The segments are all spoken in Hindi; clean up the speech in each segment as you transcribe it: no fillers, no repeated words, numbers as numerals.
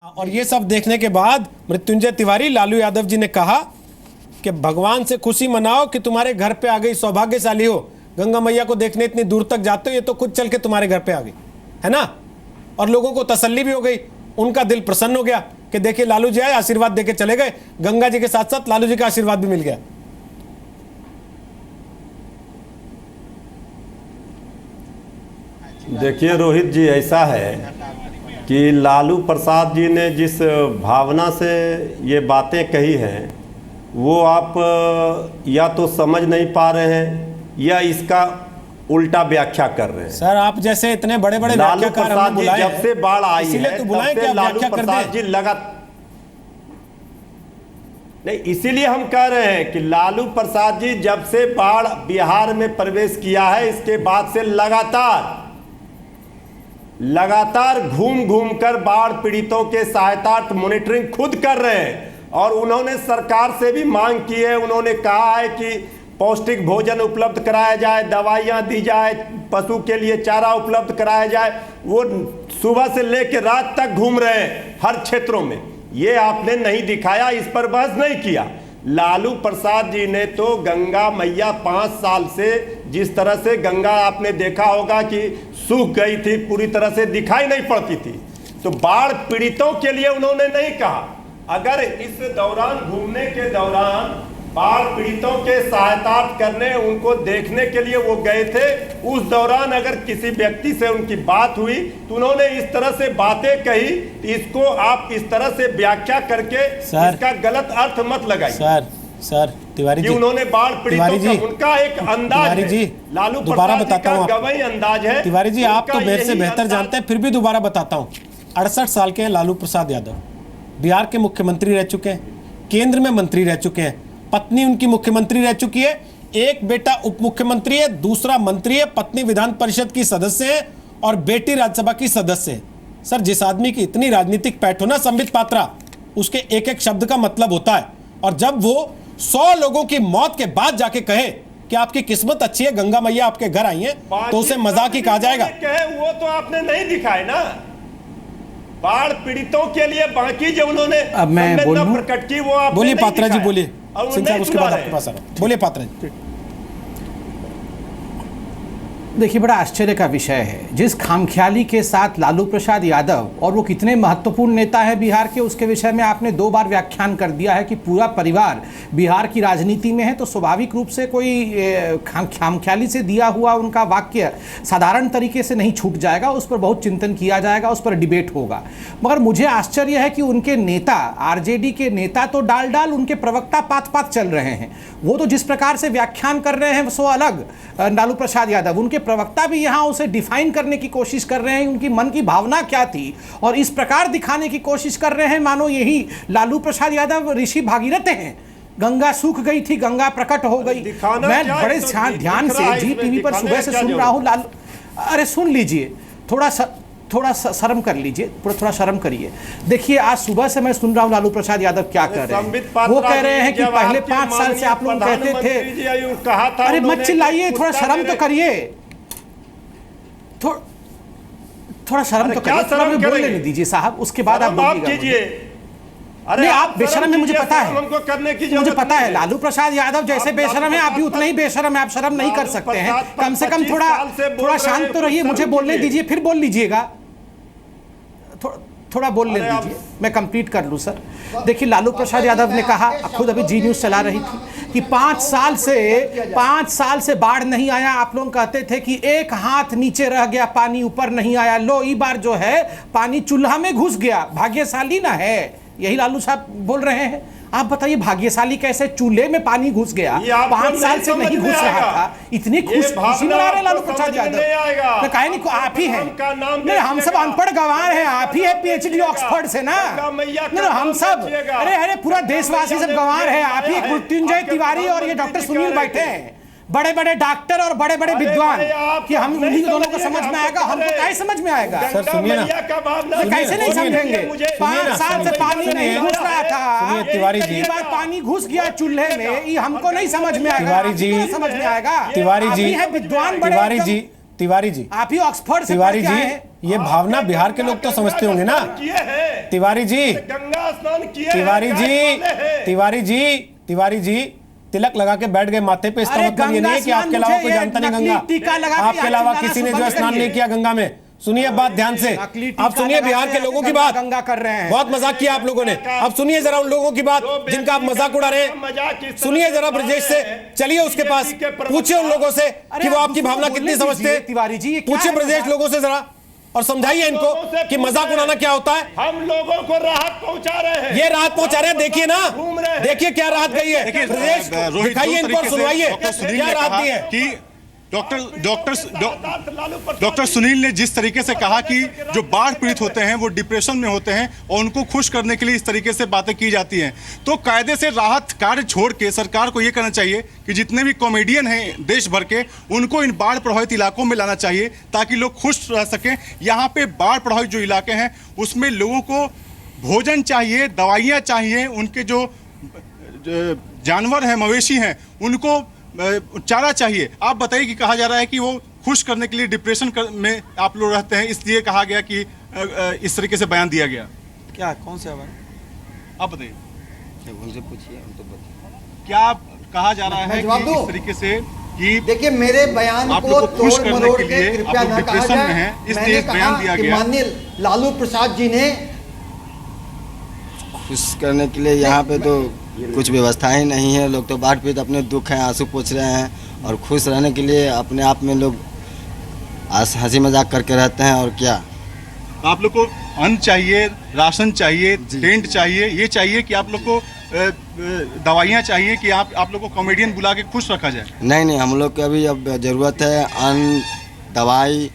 और ये सब देखने के बाद मृत्युंजय तिवारी लालू यादव जी ने कहा कि भगवान से खुशी मनाओ कि तुम्हारे घर पे आ गई, सौभाग्यशाली हो, गंगा मैया को देखने इतनी दूर तक जाते हो, ये तो खुद चल के तुम्हारे घर पे आ गई है ना। और लोगों को तसल्ली भी हो गई, उनका दिल प्रसन्न हो गया कि देखिए लालू जी आए, आशीर्वाद देके चले गए, गंगा जी के साथ साथ लालू जी का आशीर्वाद भी मिल गया। देखिए रोहित जी, ऐसा है कि लालू प्रसाद जी ने जिस भावना से ये बातें कही हैं वो आप या तो समझ नहीं पा रहे हैं या इसका उल्टा व्याख्या कर रहे हैं। सर आप जैसे इतने बड़े बड़े लालू प्रसाद जी जब से बाढ़ आई है तो तब से लालू प्रसाद जी नहीं, इसीलिए हम कह रहे हैं कि लालू प्रसाद जी जब से बाढ़ बिहार में प्रवेश किया है इसके बाद से लगातार घूम घूम कर बाढ़ पीड़ितों के सहायता मॉनिटरिंग खुद कर रहे हैं। और उन्होंने सरकार से भी मांग की है, उन्होंने कहा है कि पौष्टिक भोजन उपलब्ध कराया जाए, दवाइयां दी जाए, पशु के लिए चारा उपलब्ध कराया जाए। वो सुबह से लेकर रात तक घूम रहे हैं हर क्षेत्रों में। ये आपने नहीं दिखाया, इस पर बहस नहीं किया। लालू प्रसाद जी ने तो गंगा मैया 5 साल से जिस तरह से गंगा आपने देखा होगा कि सूख गई थी, पूरी तरह से दिखाई नहीं पड़ती थी, तो बाढ़ पीड़ितों के लिए उन्होंने नहीं कहा। अगर इस दौरान घूमने के दौरान बाढ़ पीड़ितों के सहायता करने, उनको देखने के लिए वो गए थे, उस दौरान अगर किसी व्यक्ति से उनकी बात हुई तो उन्होंने इस तरह से बातें कही, इसको आप इस तरह से व्याख्या करके इसका गलत अर्थ मत लगाइए। सर तिवारी जी, उन्होंने बाढ़ पीड़ितों का उनका एक अंदाज है, लालू प्रसाद जी का गवाही अंदाज है। तिवारी जी आप तो मेरे से बेहतर जानते हैं, फिर भी दोबारा बताता हूँ। 68 साल के हैं लालू प्रसाद यादव, बिहार के मुख्यमंत्री रह चुके हैं, केंद्र में मंत्री रह चुके हैं, पत्नी उनकी मुख्यमंत्री रह चुकी है, एक बेटा उप मुख्यमंत्री है, दूसरा मंत्री है, पत्नी विधान परिषद की सदस्य है और बेटी राज्यसभा की सदस्य है। सर जिस आदमी की इतनी राजनीतिक पैठ हो ना, संबित पात्रा, उसके एक एक शब्द का मतलब होता है। और जब वो 100 लोगों की मौत के बाद जाके कहे कि आपकी किस्मत अच्छी है, गंगा मैया आपके घर आई है, तो उसे मजाक ही कहा जाएगा। वो तो आपने नहीं दिखाए ना, बाढ़ पीड़ितों के लिए बाकी जो उन्होंने प्रकट की वो आप बोलिए पात्रा जी, बोलिए सिंह साहब, उसके बाद आपके पास आ रहा हूं। बोलिए पात्रा जी। देखिए बड़ा आश्चर्य का विषय है, जिस खामख्याली के साथ लालू प्रसाद यादव, और वो कितने महत्वपूर्ण नेता है बिहार के, उसके विषय में आपने 2 बार व्याख्यान कर दिया है कि पूरा परिवार बिहार की राजनीति में है, तो स्वाभाविक रूप से कोई खामख्याली से दिया हुआ उनका वाक्य साधारण तरीके से नहीं छूट जाएगा, उस पर बहुत चिंतन किया जाएगा, उस पर डिबेट होगा। मगर मुझे आश्चर्य है कि उनके नेता, आरजेडी के नेता तो डाल उनके प्रवक्ता पात चल रहे हैं। वो तो जिस प्रकार से व्याख्यान कर रहे हैं सो अलग, लालू प्रसाद यादव, उनके प्रवक्ता भी यहाँ उसे डिफाइन करने की कोशिश कर रहे हैं, उनकी मन की भावना क्या थी, और इस प्रकार दिखाने की कोशिश कर रहे हैं मानो यही लालू प्रसाद यादव ऋषि भागीरथ हैं। गंगा सूख गई थी, गंगा प्रकट हो गई। मैं बड़े ध्यान से जी टीवी पर सुबह से सुन रहा हूँ लालू, अरे सुन लीजिए, थोड़ा शर्म कर लीजिए, थोड़ा शर्म करिए। देखिए आज सुबह से मैं सुन रहा हूँ लालू प्रसाद यादव क्या कर रहे हैं। वो कह रहे हैं कि पहले 5 साल से आप लोग कहते थे, अरे मत चिल्लाइए, थोड़ा शर्म तो करिए, थोड़ा शर्म तो करिए, थोड़ा मुझे बोलने नहीं दीजिए साहब, उसके बाद आप बोलिए। अरे आप बेशरम है, मुझे पता है, मुझे पता है लालू प्रसाद यादव जैसे बेशरम है, आप भी उतना ही बेशरम है। आप शर्म नहीं कर सकते हैं, कम से कम थोड़ा शांत तो रहिए, मुझे बोलने दीजिए, फिर बोल लीजिएगा, थोड़ा बोल ले दीजिए, मैं कंप्लीट कर लूँ सर। देखिए लालू प्रसाद यादव ने कहा, खुद अभी जी न्यूज़ चला रही थी, कि 5 साल से बाढ़ नहीं आया। आप लोग कहते थे कि 1 हाथ नीचे रह गया, पानी ऊपर नहीं आया। लो इस बार जो है पानी चूल्हा में घुस गया, भाग्यशाली ना है, यही लालू साहब बोल रहे हैं। आप बताइए भाग्यशाली कैसे चूल्हे में पानी घुस गया, 5 साल से नहीं घुस रहा था। इतनी खुशी मना रहे लालू प्रसाद यादव, तो कहे नहीं आप ही हैं, नहीं हम सब अनपढ़ गंवार हैं, आप ही है PhD ऑक्सफोर्ड से ना, नहीं हम सब, अरे पूरा देशवासी सब गंवार है। आप ही मृत्युंजय तिवारी और ये डॉक्टर सुनील बैठे हैं, बड़े बड़े डॉक्टर और बड़े बड़े विद्वान, कि हम उन्हीं दोनों को समझ में आएगा, हमको कैसे समझ में आएगा? सर सुनिए ना, कैसे नहीं समझेंगे? 5 साल से पानी नहीं घुस रहा था, तिवारी जी, बार पानी घुस गया चूल्हे में, ये हमको नहीं समझ में आएगा। तिवारी जी समझ में आएगा, तिवारी जी है विद्वान, तिवारी जी, आप ही ऑक्सफोर्ड से तिवारी जी, ये भावना बिहार के लोग तो समझते होंगे ना। किए हैं तिवारी जी, गंगा स्नान किए तिवारी जी तिलक लगा के बैठ गए माथे पे, इसका अरे मतलब ये नहीं है कि आपके अलावा कोई जानता नहीं गंगा, आपके अलावा किसी ने जो स्नान नहीं किया गंगा में। सुनिए बात ध्यान से, आप सुनिए बिहार के लोगों की बात। गंगा कर रहे हैं, बहुत मजाक किया आप लोगों ने, अब सुनिए जरा उन लोगों की बात जिनका आप मजाक उड़ा रहे हैं। सुनिए जरा ब्रजेश से, चलिए उसके पास, पूछिए उन लोगों से कि वो आपकी भावना कितनी समझते हैं। तिवारी जी, पूछिए ब्रजेश लोगों से जरा और समझाइए इनको कि मजाक उड़ाना क्या होता है। हम लोगों को राहत पहुंचा रहे हैं, ये राहत पहुंचा रहे हैं, देखिए ना, देखिए क्या राहत गई है। ब्रजेश दिखाइए इनको और सुनवाइए क्या राहत दी है कि डॉक्टर सुनील ने जिस तरीके से कहा कि जो बाढ़ पीड़ित होते हैं वो डिप्रेशन में होते हैं और उनको खुश करने के लिए इस तरीके से बातें की जाती हैं, तो कायदे से राहत कार्य छोड़ के सरकार को ये करना चाहिए कि जितने भी कॉमेडियन हैं देश भर के, उनको इन बाढ़ प्रभावित इलाकों में लाना चाहिए ताकि लोग खुश रह सकें। यहाँ पे बाढ़ प्रभावित जो इलाके हैं उसमें लोगों को भोजन चाहिए, दवाइयाँ चाहिए, उनके जो जानवर हैं, मवेशी हैं, उनको चारा चाहिए। आप बताइए कि कहा जा रहा है कि वो खुश करने के लिए डिप्रेशन में आप लोग रहते हैं, इसलिए कहा गया कि इस तरीके से बयान दिया गया। क्या कौन सा बात आप बताइए, उनसे पूछिए, हम तो बताइए। क्या कहा जा रहा है कि इस तरीके से कि देखिए मेरे बयान आप को लोग को खुश तोड़ करने मरोड़ के के लिए कृपया आप लोग न कहा डिप्रेशन में जाए। हैं, इसलिए मैंने एक बयान कहा दिया कि गया। माननीय लालू प्रसाद जी ने खुश करने के लिए यहाँ पे तो कुछ व्यवस्था ही नहीं है। लोग तो बाढ़ पीड़ित अपने दुख हैं, आंसू पोंछ रहे हैं और खुश रहने के लिए अपने आप में लोग हंसी मजाक करके रहते हैं। और क्या आप लोग को अन्न चाहिए, राशन चाहिए, टेंट चाहिए, ये चाहिए कि आप लोग को दवाइयाँ चाहिए कि आप लोग को कॉमेडियन बुला के खुश रखा जाए। नहीं, हम लोग को अभी अब ज़रूरत है अन्न, दवाई,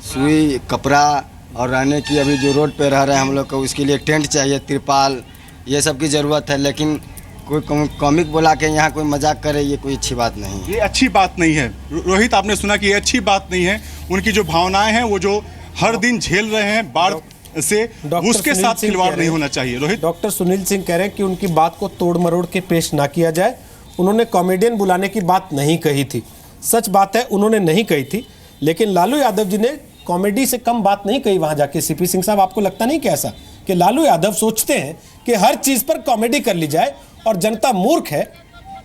सुई, कपड़ा और रहने की। अभी जो रोड पे रह रहे हैं हम लोग को उसके लिए टेंट चाहिए, तिरपाल, ये सब की ज़रूरत है। लेकिन कोई कॉमिक बुला के यहाँ कोई मजाक करे, ये कोई अच्छी बात नहीं है। ये अच्छी बात नहीं है रोहित, आपने सुना कि ये अच्छी बात नहीं है। उनकी जो भावनाएं हैं वो जो हर दिन झेल रहे हैं बाढ़ से, उसके साथ खिलवाड़ नहीं होना चाहिए। रोहित, डॉक्टर सुनील सिंह कह रहे हैं कि उनकी बात को तोड़ मरोड़ के पेश ना किया जाए। उन्होंने कॉमेडियन बुलाने की बात नहीं कही थी, सच बात है उन्होंने नहीं कही थी, लेकिन लालू यादव जी ने कॉमेडी से कम बात नहीं कही वहां जाके। सीपी सिंह साहब, आपको लगता नहीं कि ऐसा कि लालू यादव सोचते हैं कि हर चीज पर कॉमेडी कर ली जाए और जनता मूर्ख है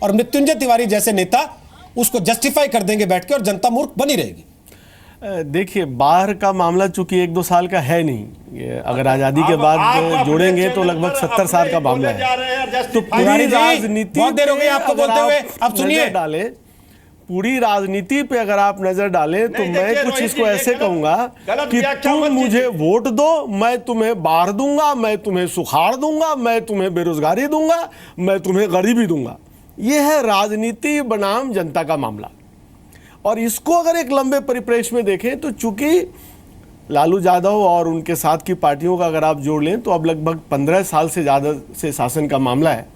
और मृत्युंजय तिवारी जैसे नेता उसको जस्टिफाई कर देंगे बैठ के और जनता मूर्ख बनी रहेगी? देखिए, बाढ़ का मामला चूंकि 1-2 साल का है नहीं, ये अगर आज़ादी के बाद जोड़ेंगे तो लगभग 70 साल का मामला है। तो पूरी राजनीति बहुत देर हो गई आपको बोलते हुए, अब सुनिए। डाले पूरी राजनीति पे अगर आप नजर डालें तो मैं कुछ इसको ऐसे कहूंगा कि तुम मुझे वोट दो, मैं तुम्हें बाढ़ दूंगा, मैं तुम्हें सुखाड़ दूंगा, मैं तुम्हें बेरोजगारी दूंगा, मैं तुम्हें गरीबी दूंगा। ये है राजनीति बनाम जनता का मामला। और इसको अगर एक लंबे परिप्रेक्ष्य में देखें तो चूंकि लालू यादव और उनके साथ की पार्टियों का अगर आप जोड़ लें तो अब लगभग 15 साल से ज़्यादा से शासन का मामला है,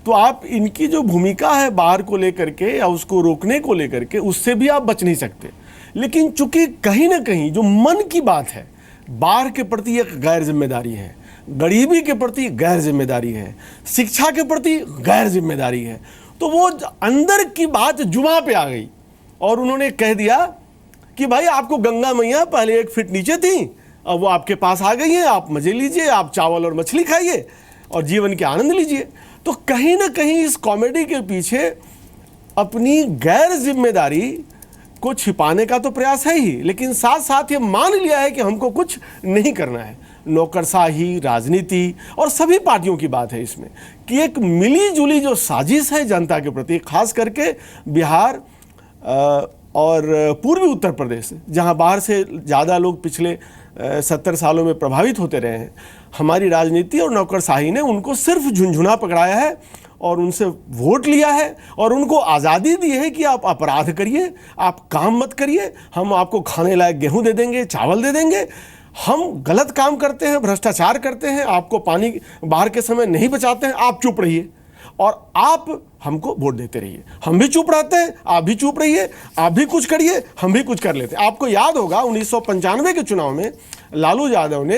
तो आप इनकी जो भूमिका है बाढ़ को लेकर के या उसको रोकने को लेकर के, उससे भी आप बच नहीं सकते। लेकिन चूंकि कहीं ना कहीं जो मन की बात है, बाढ़ के प्रति एक गैर जिम्मेदारी है, गरीबी के प्रति गैर जिम्मेदारी है, शिक्षा के प्रति गैर जिम्मेदारी है, तो वो अंदर की बात जुमा पे आ गई और उन्होंने कह दिया कि भाई आपको गंगा मैया पहले 1 फीट नीचे थी, अब वो आपके पास आ गई हैं, आप मजे लीजिए, आप चावल और मछली खाइए और जीवन के आनंद लीजिए। तो कहीं ना कहीं इस कॉमेडी के पीछे अपनी गैर जिम्मेदारी को छिपाने का तो प्रयास है ही, लेकिन साथ साथ ये मान लिया है कि हमको कुछ नहीं करना है। नौकरशाही राजनीति और सभी पार्टियों की बात है इसमें कि एक मिली जुली जो साजिश है जनता के प्रति, खास करके बिहार और पूर्वी उत्तर प्रदेश, जहां बाहर से ज़्यादा लोग पिछले 70 सालों में प्रभावित होते रहे हैं, हमारी राजनीति और नौकरशाही ने उनको सिर्फ झुंझुना पकड़ाया है और उनसे वोट लिया है और उनको आज़ादी दी है कि आप अपराध करिए, आप काम मत करिए, हम आपको खाने लायक गेहूं दे देंगे, चावल दे देंगे। हम गलत काम करते हैं, भ्रष्टाचार करते हैं, आपको पानी बाहर के समय नहीं बचाते हैं, आप चुप रहिए और आप हमको वोट देते रहिए। हम भी चुप रहते हैं, आप भी चुप रहिए, आप भी कुछ करिए, हम भी कुछ कर लेते हैं। आपको याद होगा 1995 के चुनाव में लालू यादव ने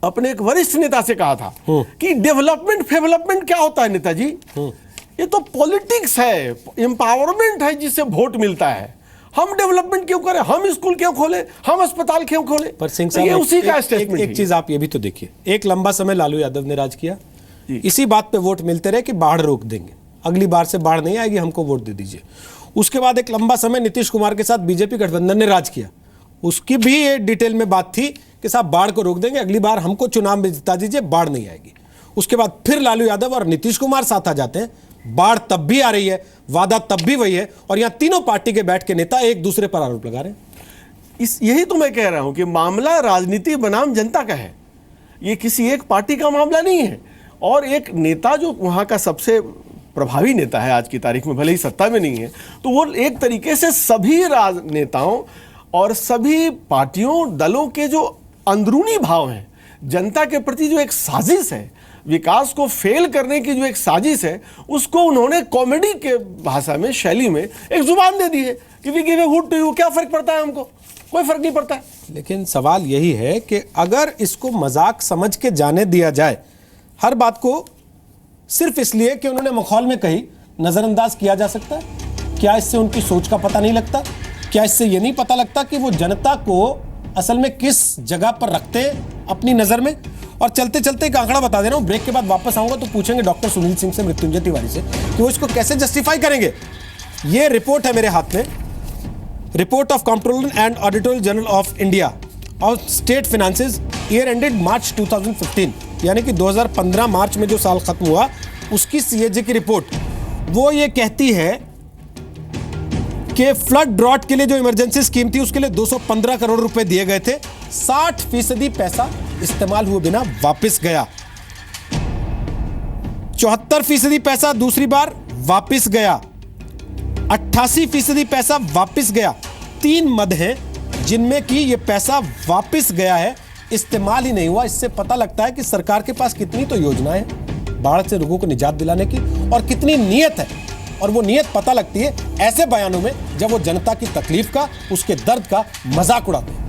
अपने एक वरिष्ठ नेता से कहा था कि डेवलपमेंट क्या होता है नेताजी, ये तो पॉलिटिक्स है, एम्पावरमेंट है जिससे वोट मिलता है। हम डेवलपमेंट क्यों करें, हम स्कूल क्यों खोले, हम अस्पताल क्यों खोले? पर सिंह तो ये साहब उसी का एक स्टेटमेंट है। चीज आप ये भी तो देखिए, एक लंबा समय लालू यादव ने राज किया, इसी बात पे वोट मिलते रहे कि बाढ़ रोक देंगे, अगली बार से बाढ़ नहीं आएगी, हमको वोट दे दीजिए। उसके बाद एक लंबा समय नीतीश कुमार के साथ बीजेपी गठबंधन ने राज किया, उसकी भी ये डिटेल में बात थी कि साहब बाढ़ को रोक देंगे, अगली बार हमको चुनाव में जिता दीजिए, बाढ़ नहीं आएगी। उसके बाद फिर लालू यादव और नीतीश कुमार साथ आ जाते हैं, बाढ़ तब भी आ रही है, वादा तब भी वही है, और यहां तीनों पार्टी के बैठ के नेता एक दूसरे पर आरोप लगा रहे हैं। यही तो मैं कह रहा हूं कि मामला राजनीति बनाम जनता का है, ये किसी एक पार्टी का मामला नहीं है। और एक नेता जो वहां का सबसे प्रभावी नेता है आज की तारीख में, भले ही सत्ता में नहीं है, तो वो एक तरीके से सभी राजनेताओं और सभी पार्टियों दलों के जो अंदरूनी भाव हैं, जनता के प्रति जो एक साजिश है, विकास को फेल करने की जो एक साजिश है, उसको उन्होंने कॉमेडी के भाषा में, शैली में एक जुबान दे दी है कि we give a hood to you. क्या फर्क पड़ता है हमको? कोई फर्क नहीं पड़ता है। लेकिन सवाल यही है कि अगर इसको मजाक समझ के जाने दिया जाए, हर बात को सिर्फ इसलिए कि उन्होंने मखौल में कही नजरअंदाज किया जा सकता है? क्या इससे उनकी सोच का पता नहीं लगता? क्या इससे यह नहीं पता लगता कि वो जनता को असल में किस जगह पर रखते हैं अपनी नजर में? और चलते चलते एक आंकड़ा बता दे रहा हूं, ब्रेक के बाद वापस आऊंगा तो पूछेंगे डॉक्टर सुनील सिंह से, मृत्युंजय तिवारी से, कि वो इसको कैसे जस्टिफाई करेंगे। ये रिपोर्ट है मेरे हाथ में, report of controller and auditor general of India और स्टेट फाइनेंसेस ईयर एंडेड मार्च 2015, यानी कि 2015 मार्च में जो साल खत्म हुआ उसकी सीएजी की रिपोर्ट। वो ये कहती है कि फ्लड ड्रॉट के लिए जो इमरजेंसी स्कीम थी उसके लिए 215 करोड़ रुपए दिए गए थे, 60% पैसा इस्तेमाल हुए बिना वापस गया, 74% पैसा दूसरी बार वापस गया, 88% पैसा वापस गया। 3 मद हैं जिनमें कि ये पैसा वापस गया है, इस्तेमाल ही नहीं हुआ। इससे पता लगता है कि सरकार के पास कितनी तो योजनाएं हैं बाढ़ से लोगों को निजात दिलाने की, और कितनी नीयत है। और वो नीयत पता लगती है ऐसे बयानों में जब वो जनता की तकलीफ का, उसके दर्द का मजाक उड़ाते हैं।